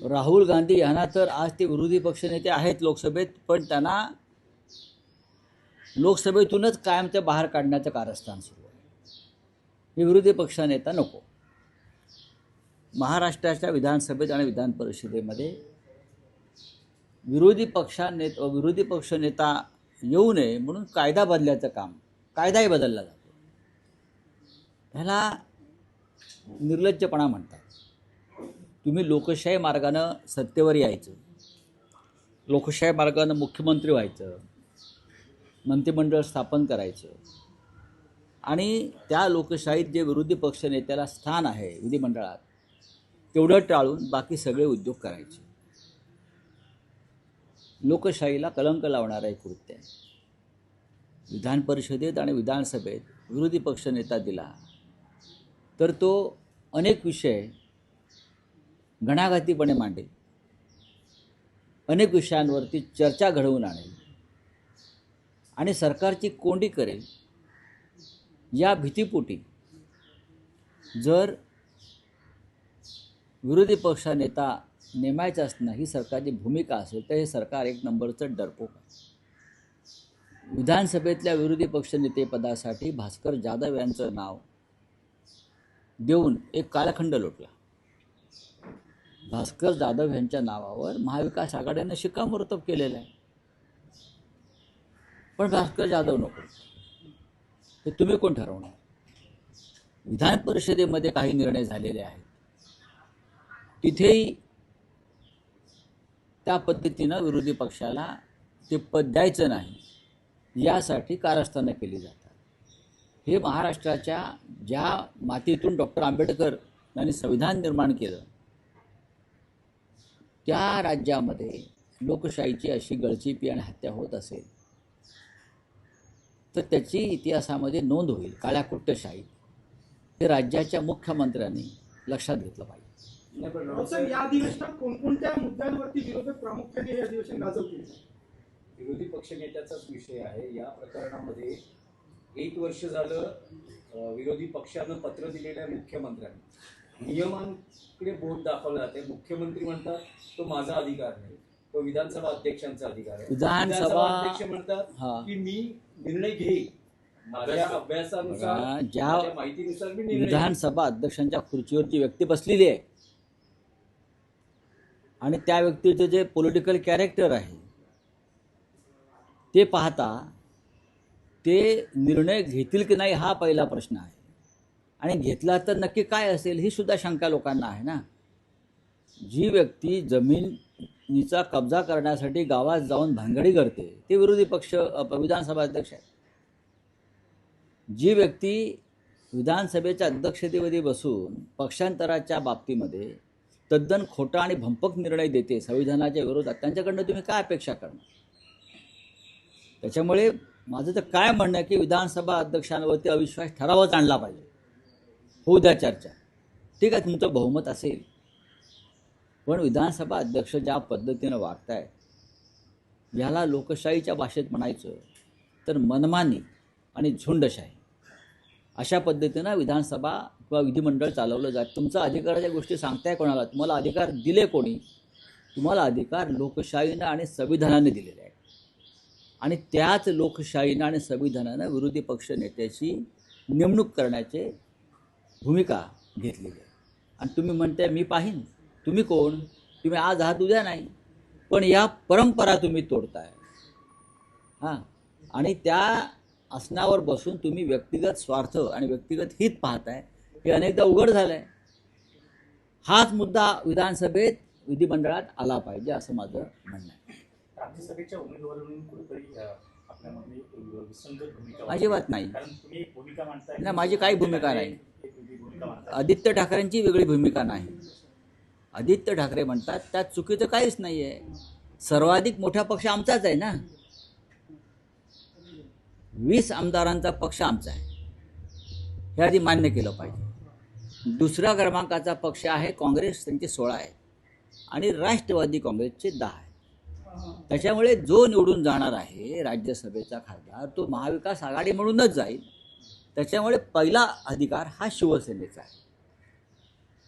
राहुल गांधी यांना तर आज ते विरोधी पक्षनेते आहेत लोकसभेत, पण त्यांना लोकसभेतूनच कायम ते बाहेर काढण्याचं कारस्थान सुरू आहे. हे विरोधी पक्षनेता नको. महाराष्ट्राच्या विधानसभेत आणि विधान परिषदेमध्ये विरोधी पक्षनेता येऊ नये म्हणून कायदा बदलायचं काम, कायदाही बदलला जातो. ह्याला निर्लज्जपणा म्हणतात. तुम्ही लोकशाही मार्गानं सत्तेवर यायचं, लोकशाही मार्गानं मुख्यमंत्री व्हायचं, मंत्रिमंडळ स्थापन करायचं आणि त्या लोकशाहीत जे विरोधी पक्षनेत्याला स्थान आहे विधिमंडळात तेवढं टाळून बाकी सगळे उद्योग करायचे. लोकशाहीला कलंक लावणारं एक कृत्य आहे. विधान परिषदेत आणि विधानसभेत विरोधी पक्षनेता दिला तर तो अनेक विषय घणाघातीपणे मांडेल, अनेक विषयांवरती चर्चा घडवून आणेल आणि सरकारची कोंडी करेल. या भीतीपोटी जर विरोधी पक्षनेता नेमायचा असणं ही सरकारची भूमिका असेल तर हे सरकार एक नंबरचं डरपोक आहे. विधानसभेतल्या विरोधी पक्षनेतेपदासाठी भास्कर जाधव यांचं नाव देऊन एक कालखंड लोटला. भास्कर जाधव यांच्या नावावर महाविकास आघाडीनं शिक्कामोर्तब केलेलं आहे. पण भास्कर जाधव नको, हे तुम्ही कोण ठरवणार? विधान परिषदेमध्ये काही निर्णय झालेले आहेत, तिथेही त्या पद्धतीनं विरोधी पक्षाला ते पद द्यायचं नाही यासाठी कारस्थानं केली जातात. हे महाराष्ट्राच्या ज्या मातीतून डॉक्टर आंबेडकर यांनी संविधान निर्माण केलं त्या राज्यामध्ये लोकशाहीची अशी गळचीपी आणि हत्या होत असेल तर त्याची इतिहासामध्ये नोंद होईल. काळ्या कुट्टशाही हे राज्याच्या मुख्यमंत्र्यांनी लक्षात घेतलं पाहिजे. या अधिवेशनात कोणकोणत्या मुद्द्यांवरती विरोधक प्रामुख्याने हे अधिवेशन गाजवतील? विरोधी पक्षनेत्याचाच विषय आहे. या प्रकरणामध्ये 1 वर्ष झालं विरोधी पक्षानं पत्र दिलेल्या मुख्यमंत्र्यांनी नियमांकडे बोट दाखवलं जाते. मुख्यमंत्री म्हणतात तो माझा अधिकार नाही, तो विधानसभा अध्यक्षांचा अधिकार आहे. विधानसभा अध्यक्ष म्हणतात की मी निर्णय घेईन माझ्या अभ्यासानुसार, ज्या माहितीनुसार मी निर्णय. विधानसभा अध्यक्षांच्या खुर्चीवरती व्यक्ती बसलेली आहे आणि त्या व्यक्तीचं जे पॉलिटिकल कॅरेक्टर आहे ते पाहता ते निर्णय घेतील की नाही हा पहिला प्रश्न आहे. आणि घेतला तर नक्की काय असेल ही सुद्धा शंका लोकांना आहे ना. जी व्यक्ती जमिनीचा कब्जा करण्यासाठी गावात जाऊन भानगडी करते ते विरोधी पक्ष विधानसभा अध्यक्ष आहेत. जी व्यक्ती विधानसभेच्या अध्यक्षतेमध्ये बसून पक्षांतराच्या बाबतीमध्ये तद्दन खोटा आणि भंपक निर्णय देते संविधानाच्या विरोधात, त्यांच्याकडनं तुम्ही काय अपेक्षा करणार? त्याच्यामुळे माझं तर काय म्हणणं आहे की विधानसभा अध्यक्षांवरती अविश्वास ठरावच आणला पाहिजे. होऊ द्या चर्चा, ठीक आहे, तुमचं बहुमत असेल, पण विधानसभा अध्यक्ष ज्या पद्धतीनं वागताय याला लोकशाहीच्या भाषेत म्हणायचं तर मनमानी आणि झुंडशाही अशा पद्धतीनं विधानसभा किंवा विधिमंडळ चालवलं जात. तुमचा अधिकाराच्या गोष्टी सांगताय कोणाला? तुम्हाला अधिकार दिले कोणी? तुम्हाला अधिकार लोकशाहीनं आणि संविधानाने दिलेले आहेत आणि त्याच लोकशाहीनं आणि संविधानानं विरोधी पक्ष नेत्याची नेमणूक करण्याचे भूमिका घेतलेली आहे. आणि तुम्ही म्हणताय मी पाहीन. तुम्ही कोण? तुम्ही आज आहात उद्या नाही, पण या परंपरा तुम्ही तोडताय. हां, आणि त्या आसनावर बसून तुम्ही व्यक्तिगत स्वार्थ आणि व्यक्तिगत हित पाहताय हे अनेकदा उघड झालं आहे. हाच मुद्दा विधानसभेत विधिमंडळात आला पाहिजे असं माझं म्हणणं आहे. राज्यसभेच्या उमेदवारांनी कुठेतरी आपल्यामध्ये विसंगत भूमिका अजिबात नाही. कारण तुम्ही एक भूमिका मांडताय. नाही, माझी काही भूमिका नाही. आदित्य ठाकरेंची वेगळी भूमिका नाही. आदित्य ठाकरे म्हणतात त्यात चुकीचं काहीच नाही आहे. सर्वाधिक मोठा पक्ष आमचाच आहे ना. 20 आमदारांचा पक्ष आमचा आहे, हे आधी मान्य केलं पाहिजे. दुसऱ्या क्रमांकाचा पक्ष आहे काँग्रेस, त्यांचे 16 आहे आणि राष्ट्रवादी काँग्रेसचे 10 आहे. त्याच्यामुळे जो निवडून जाणार आहे राज्यसभेचा खासदार तो महाविकास आघाडी म्हणूनच जाईल. त्याच्यामुळे पहिला अधिकार हा शिवसेनेचा आहे.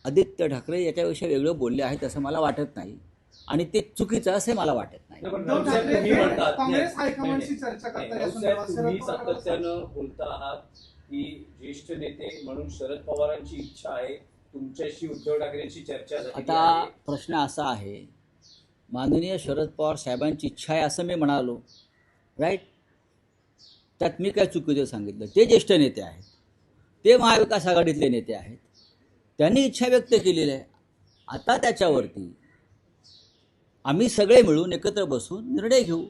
आदित्य ठाकरे याच्याविषयी वेगळं बोलले आहेत असं मला वाटत नाही आणि ते चुकीचं असे मला वाटत नाही. नाही, पण उद्धव राऊत साहेब, ठाकरे तुम्ही हे म्हणतात काँग्रेस नाही, हायकमांडशी नाही, चर्चा नाही, करतात या राऊत साहेब, संदर्भात. तुम्ही शरद पवार सातत्यानं बोलता आहात की ज्येष्ठ नेते म्हणून शरद पवारांची इच्छा आहे तुमच्याशी उद्धव ठाकरेंची चर्चा झालेली आता आहे. प्रश्न असा आहे, माननीय शरद पवार साहेबांची इच्छा आहे असं मी म्हणालो, राईट? त्यात मी काय चुकीचं सांगितलं? ते ज्येष्ठ नेते आहेत, ते महाविकास आघाडीतले नेते आहेत, त्यांनी इच्छा व्यक्त केलेली आहे. आता त्याच्यावरती आम्ही सगळे मिळून एकत्र बसून निर्णय घेऊ.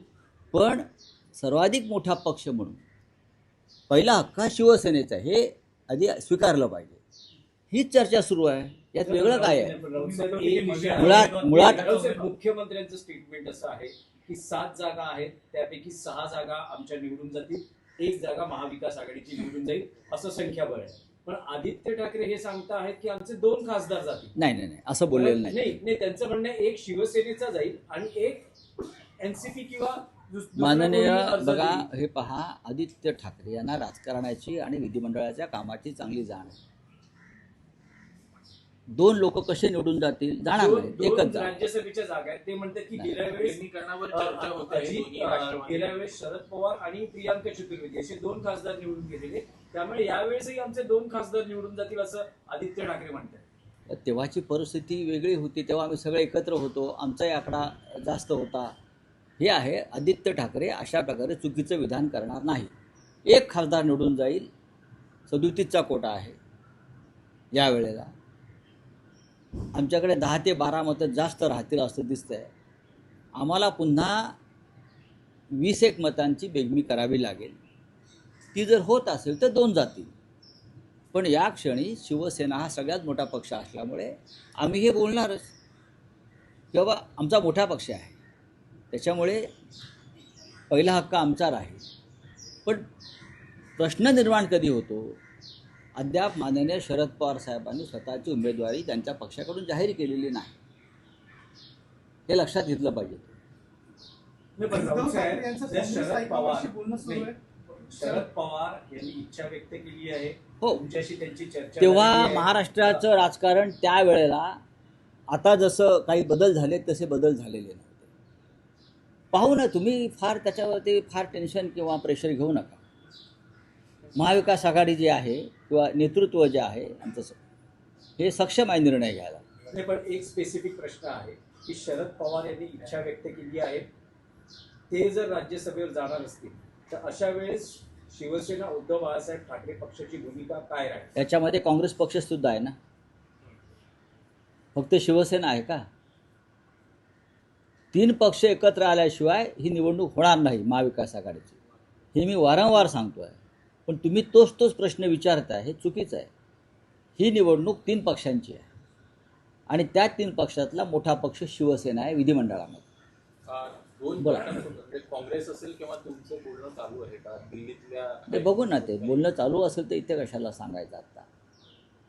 पण सर्वाधिक मोठा पक्ष म्हणून पहिला हक्क हा शिवसेनेचा आहे, हे आधी स्वीकारलं पाहिजे. हीच चर्चा सुरू आहे, यात वेगळं काय आहे? पण राऊत साहेब, एक विषय आहे. मुळात राऊत साहेब, मुख्यमंत्र्यांचं स्टेटमेंट असं आहे की 7 जागा आहेत त्यापैकी 6 जागा आमच्या निवडून जातील, 1 जागा महाविकास आघाडीची निवडून जाईल असं संख्याबळ आहे. पण आदित्य ठाकरे हे सांगता आहेत की आमचे 2 खासदार जातील. नाही नाही नाही असं बोललेलं नाही. नाही, त्यांचं म्हणणं आहे, एक शिवसेनेचा जाईल आणि एक एनसीपी किंवा दुसरा माननीय कोणी अर्ज बघा, देईल. हे पहा, आदित्य ठाकरे यांना राजकारणाची आणि विधिमंडळाच्या कामाची चांगली जाण आहे. 2 लोक कसे निवडून जातील? जाणार नाही, दोन एकच जाणार. राज्यसभेच्या जागा आहेत. ते म्हणतात की नाही. गेल्या वेळेस समीकरणावर चर्चा होते आहे दोन्ही राष्ट्रवादी. गेल्या वेळेस शरद पवार आणि प्रियांका चतुर्वेदी असे 2 खासदार निवडून गेलेले, त्यामुळे यावेळेसही आमचे 2 खासदार निवडून जातील असं आदित्य ठाकरे म्हणतात. तेव्हाची परिस्थिती वेगळी होती, तेव्हा आम्ही सगळे एकत्र होतो, आमचाही आकडा जास्त होता. हे आहे, आदित्य ठाकरे अशा प्रकारे चुकीचं विधान करणार नाही. 1 खासदार निवडून जाईल, 37चा कोटा आहे यावेळेला. आमच्याकडे 10 ते 12 मतं जास्त राहतील असं दिसतंय. आम्हाला पुन्हा 20-1 मतांची बेगमी करावी लागेल. ती जर होत असेल तर 2 जातील. पण या क्षणी शिवसेना हा सगळ्यात मोठा पक्ष असल्यामुळे आम्ही हे बोलणारच की बाबा आमचा मोठा पक्ष आहे, त्याच्यामुळे पहिला हक्क आमचा राहील. पण प्रश्न निर्माण कधी होतो? अद्याप माननीय शरद पवार साहेबांनी स्वतःची उमेदवारी त्यांच्या पक्षाकडून जाहीर केलेली नाही, हे लक्षात घेतलं पाहिजे. नाही, पण राऊत उद्धव साहेब, ठाकरे यांचं जर काँग्रेस शरद हायकमांडशी पवार बोलणं सुरू आहे. शरद पवार यांनी इच्छा व्यक्त केली आहे, हो, तुमच्याशी त्यांची चर्चा तेव्हा झालेली आहे. महाराष्ट्राचं राजकारण त्यावेळेला आता जसं काही बदल झाले तसे बदल झालेले नव्हते. पाहू ना, तुम्ही फार त्याच्यावरती फार टेन्शन किंवा प्रेशर घेऊ नका. महाविकास आघाडी जी आहे किंवा नेतृत्व जे आहे आमचं, हे सक्षम आहे निर्णय घ्यायला. नाही, पण एक स्पेसिफिक प्रश्न आहे की शरद पवार यांनी इच्छा व्यक्त केली आहे, ते जर राज्यसभेवर जाणार असतील तर अशा वेळेस शिवसेना उद्धव बाळासाहेब ठाकरे पक्षाची भूमिका काय राहील? त्याच्यामध्ये काँग्रेस पक्ष सुद्धा आहे ना, फक्त शिवसेना आहे का? 3 पक्ष एकत्र आल्याशिवाय ही निवडणूक होणार नाही महाविकास आघाडीची, हे मी वारंवार सांगतो आहे. पण तुम्ही तोच प्रश्न विचारताय, हे चुकीचं आहे. ही निवडणूक 3 पक्षांची आहे आणि त्या 3 पक्षातला मोठा पक्ष शिवसेना आहे विधिमंडळामध्ये. 2 बोला. गटांमध्ये काँग्रेस असेल किंवा तुमचं बोलणं चालू आहे का दिल्लीतल्या? ते बघू ना, ते बोलणं चालू असेल तर इथे कशाला सांगायचं आता.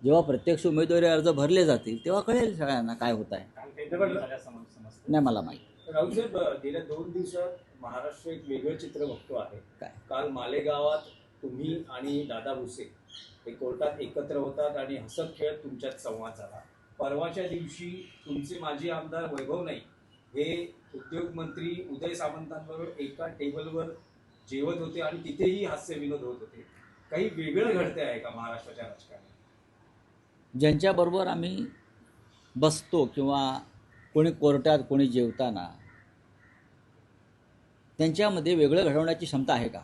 जेव्हा प्रत्यक्ष उमेदवारी अर्ज भरले जातील तेव्हा कळेल सगळ्यांना काय होत आहे. काल काही बदल झाल्या समजतं. नाही मला माहीत. राहुल साहेब, गेल्या 2 दिवसात महाराष्ट्र एक वेगळं चित्र बघतो आहे. काय? काल मालेगावात तुम्ही आणि दादा भुसे हे कोर्टात एकत्र होतात आणि हसत खेळत तुमच्यात संवाद झाला. परवाच्या दिवशी तुमचे माजी आमदार वैभव नाईक हे उद्योग मंत्री उदय सामंतांबरोबर एका टेबलवर जेवत होते आणि तिथेही हास्य विनोद होत होते. काही वेगळं घडते आहे का महाराष्ट्राच्या राजकारणात? ज्यांच्याबरोबर आम्ही बसतो किंवा कोणी कोर्टात कोणी जेवताना, त्यांच्यामध्ये वेगळं घडवण्याची क्षमता आहे का?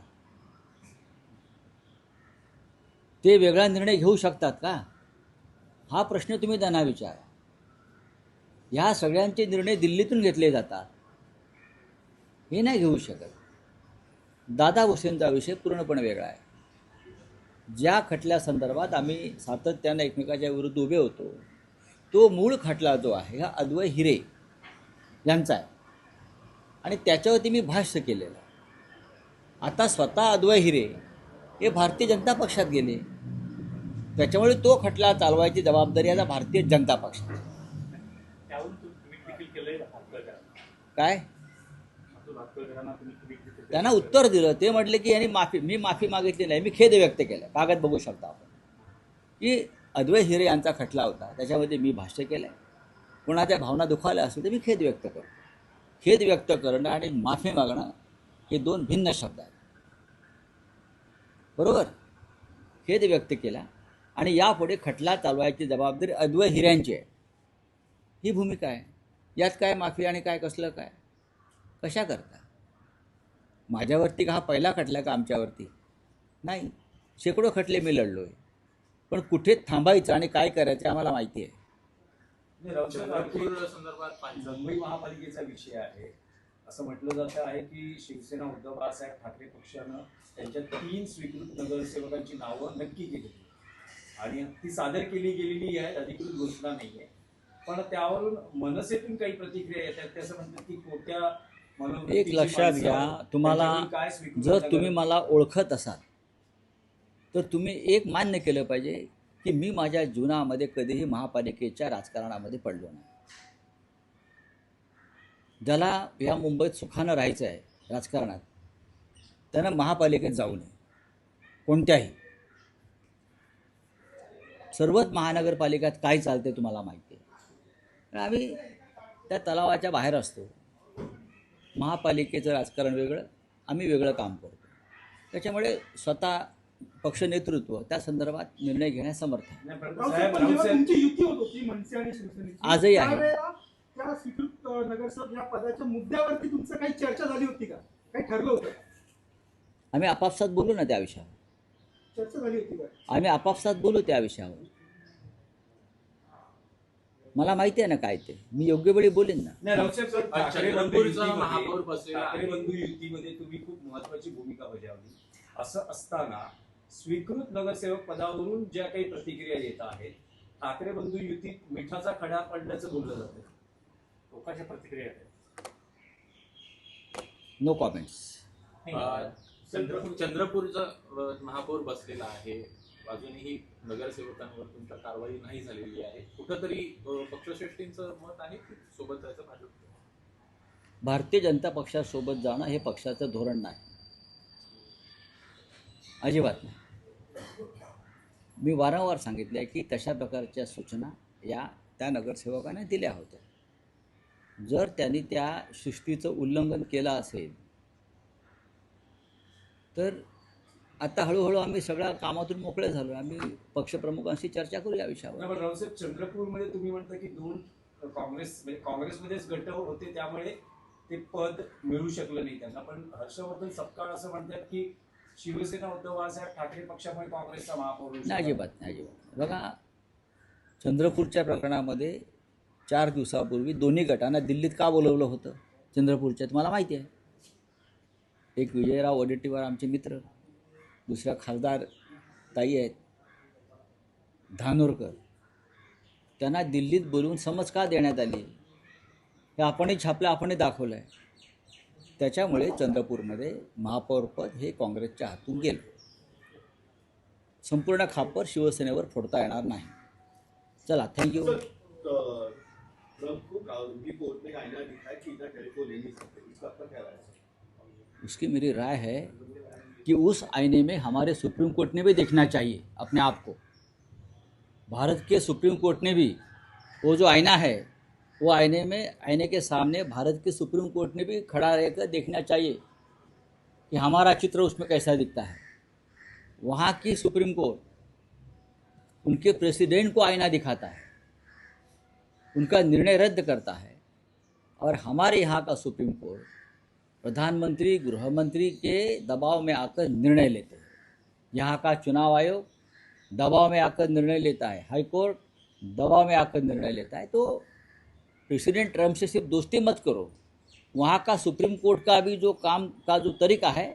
ते वेगळा निर्णय घेऊ शकतात का? हा प्रश्न तुम्ही त्यांना विचारा. ह्या सगळ्यांचे निर्णय दिल्लीतून घेतले जातात, हे नाही घेऊ शकत. दादा भुसेंचा विषय पूर्णपणे वेगळा आहे. ज्या खटल्यासंदर्भात आम्ही सातत्याने एकमेकाच्या विरुद्ध उभे होतो, तो मूळ खटला जो आहे हा अद्वय हिरे यांचा आहे आणि त्याच्यावरती मी भाष्य केलेलं आहे. आता स्वतः अद्वय हिरे हे भारतीय जनता पक्षात गेले, त्याच्यामुळे तो खटला चालवायची जबाबदारी आता भारतीय जनता पक्षाची. त्यावरून तुम्ही देखील केलंय भातकळकरांना. काय? अतुल भातकळकरांना तुम्ही ट्विट दिलं. त्यांना उत्तर दिलं. ते म्हटले की यांनी मी माफी मागितली नाही, मी खेद व्यक्त केला. कागद बघू शकता आपण की अद्वै हिरे यांचा खटला होता, त्याच्यामध्ये मी भाष्य केलं आहे. कोणाच्या भावना दुखावल्या असतील तर मी खेद व्यक्त करतो. खेद व्यक्त करणं आणि माफी मागणं हे दोन भिन्न शब्द आहेत. बरोबर. खेद व्यक्त केला आणि यापुढे खटला चालवायची जबाबदारी अद्वै हिऱ्यांची आहे. ही भूमिका आहे. यात काय माफी आणि काय कसलं काय कशा करता? माझ्यावरती का हा पहिला खटला का आमच्यावरती? नाही, शेकडो खटले मी लढलो आहे. पण कुठे थांबायचं आणि काय करायचं आम्हाला माहिती आहे. चंद्रपूर संदर्भात मुंबई महापालिकेचा विषय आहे. असं म्हटलं जातं आहे की शिवसेना उद्धव बाळासाहेब ठाकरे पक्षानं त्यांच्या 3 स्वीकृत नगरसेवकांची नावं नक्की केली आणि ती सादर केली गेलेली आहे, अधिकृत घोषणा नाही आहे. पण त्यावरून मनसेतून काही प्रतिक्रिया येतात. ते असं म्हणतात की कोट्या मनोवृत्तीची एक लक्षात माणसं, घ्या, तुम्हाला त्यांच्याकडून काय स्वीकृत जर नगर- तुम्ही मला ओळखत असाल तर तुम्ही एक मान्य केलं पाहिजे की मी माझ्या जीवनामध्ये कधीही महापालिकेच्या राजकारणामध्ये पडलो नाही. ज्याला या मुंबईत सुखानं राहायचं आहे राजकारणात, त्यानं महापालिकेत जाऊ नये. कोणत्याही सर्वच महानगरपालिकात काय चालते तुम्हाला माहिती आहे. पण आम्ही त्या तलावाच्या बाहेर असतो. महापालिकेचं राजकारण वेगळं, आम्ही वेगळं काम करतो. त्याच्यामुळे स्वतः पक्ष नेतृत्व त्या संदर्भात निर्णय घेण्यास समर्थ आहे. नाही, पण राऊत साहेब, साहेब, पण जेव्हा राऊत तुमची युती होत होती मनसे आणि शिवसेनेची, आजही आहे. त्यावेळेला त्या स्वीकृत नगरसेवक या पदाच्या मुद्द्यावरती तुमचं काही चर्चा झाली होती का? काही ठरलं होतं का? आम्ही आपापसात बोलू ना त्या विषयावर. चर्चा झाली होती का? आम्ही आपापसात बोलू त्या विषयावर. मला माहिती आहे ना काय ते. मी योग्य वेळी बोलेन ना. नाही, राऊत साहेब, पण आज ठाकरे बंधू चंद्रपूरचा युतीमध्ये- महापौर बसलेला आहे. ठाकरे बंधू युतीमध्ये तुम्ही खूप महत्वाची भूमिका बजावली. असं असताना स्वीकृत नगरसेवक पदावरून ज्या काही प्रतिक्रिया येत आहेत, ठाकरे बंधू युतीत मिठाचा खडा पडल्याचं बोललं जातं. लोकांच्या प्रतिक्रिया आहेत. No comments. चंद्रपूरचा महापौर बसलेला आहे. अजूनही नगरसेवकांवर तुमच्या कारवाई नाही झालेली आहे. कुठंतरी पक्षश्रेष्ठींचं मत आहे की सोबत जायचं भाजप. भारतीय जनता पक्षासोबत जाणं हे पक्षाचं धोरण नाही, अजिबात नाही. मी वारंवार सांगितलं आहे की तशा प्रकारच्या सूचना त्या नगरसेवकाने दिल्या होत्या. जर त्यांनी त्या शिस्तीचं उल्लंघन केलं असेल तर आता हळूहळू आम्ही सगळ्या कामातून मोकळे झालो. आम्ही पक्षप्रमुखांशी चर्चा करू या विषयावर. नाही, पण रावसाहेब, चंद्रपूरमध्ये तुम्ही म्हणता की 2 काँग्रेसमध्येच गट होते, त्यामुळे ते पद मिळू शकलं नाही त्यांना. पण हर्षवर्धन सपकाळ असं म्हणतात की शिवसेना उद्धव बाळासाहेब ठाकरे पक्षामुळे काँग्रेसचा महापौर होऊ शकला. नाही, अजिबात नाही, अजिबात. बघा, चंद्रपूरच्या प्रकरणामध्ये 4 दिवसापूर्वी दोन्ही गटांना दिल्लीत का बोलवलं होतं? चंद्रपूरच्या तुम्हाला माहिती आहे. एक विजयराव वडेट्टीवार आमचे मित्र, दुसऱ्या खासदार ताई आहेत धानोरकर, त्यांना दिल्लीत बोलवून समज का देण्यात आली हे आपणही छापलं, आपणही दाखवलं आहे. त्याच्यामुळे चंद्रपूरमध्ये महापौरपद हे काँग्रेसच्या हातून गेलं. संपूर्ण खापर शिवसेनेवर फोडता येणार नाही. चला, थैंक यू. ट्रंप को उनकी कोर्ट ने आईना दिखाया कि इधर टेलीफोन ले नहीं सकते, इसका आपका क्या राय है? उसकी मेरी राय है कि उस आईने में हमारे सुप्रीम कोर्ट ने भी देखना चाहिए अपने आप को. भारत के सुप्रीम कोर्ट ने भी वो जो आईना है, वो आईने के सामने भारत के सुप्रीम कोर्ट ने भी खड़ा रहकर देखना चाहिए कि हमारा चित्र उसमें कैसा दिखता है. वहाँ की सुप्रीम कोर्ट उनके प्रेसिडेंट को आईना दिखाता है, उनका निर्णय रद्द करता है, और हमारे यहाँ का सुप्रीम कोर्ट प्रधानमंत्री गृहमंत्री के दबाव में आकर निर्णय लेते हैं. यहाँ का चुनाव आयोग दबाव में आकर निर्णय लेता है, हाई कोर्ट दबाव में आकर निर्णय लेता है. तो प्रेसिडेंट ट्रंप से सिर्फ दोस्ती मत करो, वहाँ का सुप्रीम कोर्ट का भी जो काम का जो तरीका है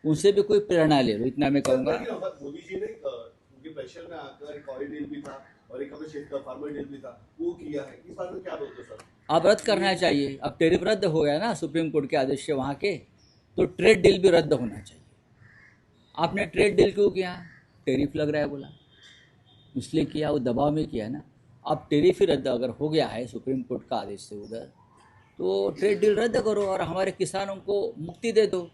उनसे भी कोई प्रेरणा ले लो, इतना मैं कहूँगा. मोदी जी ने उनके प्रेशर में आकर एक ऑयल डील भी था और एक हमें शेख का फार्मर डील भी था, वो किया है. इस बारे में क्या बोलते हो सर? अब रद्द करना चाहिए. अब टेरिफ रद्द हो गया ना सुप्रीम कोर्ट के आदेश से वहाँ के, तो ट्रेड डील भी रद्द होना चाहिए. आपने ट्रेड डील क्यों किया? टेरिफ लग रहा है बोला, इसलिए किया, वो दबाव में किया ना. अब टेरिफ ही रद्द अगर हो गया है सुप्रीम कोर्ट का आदेश से उधर, तो ट्रेड डील रद्द करो और हमारे किसानों को मुक्ति दे दो.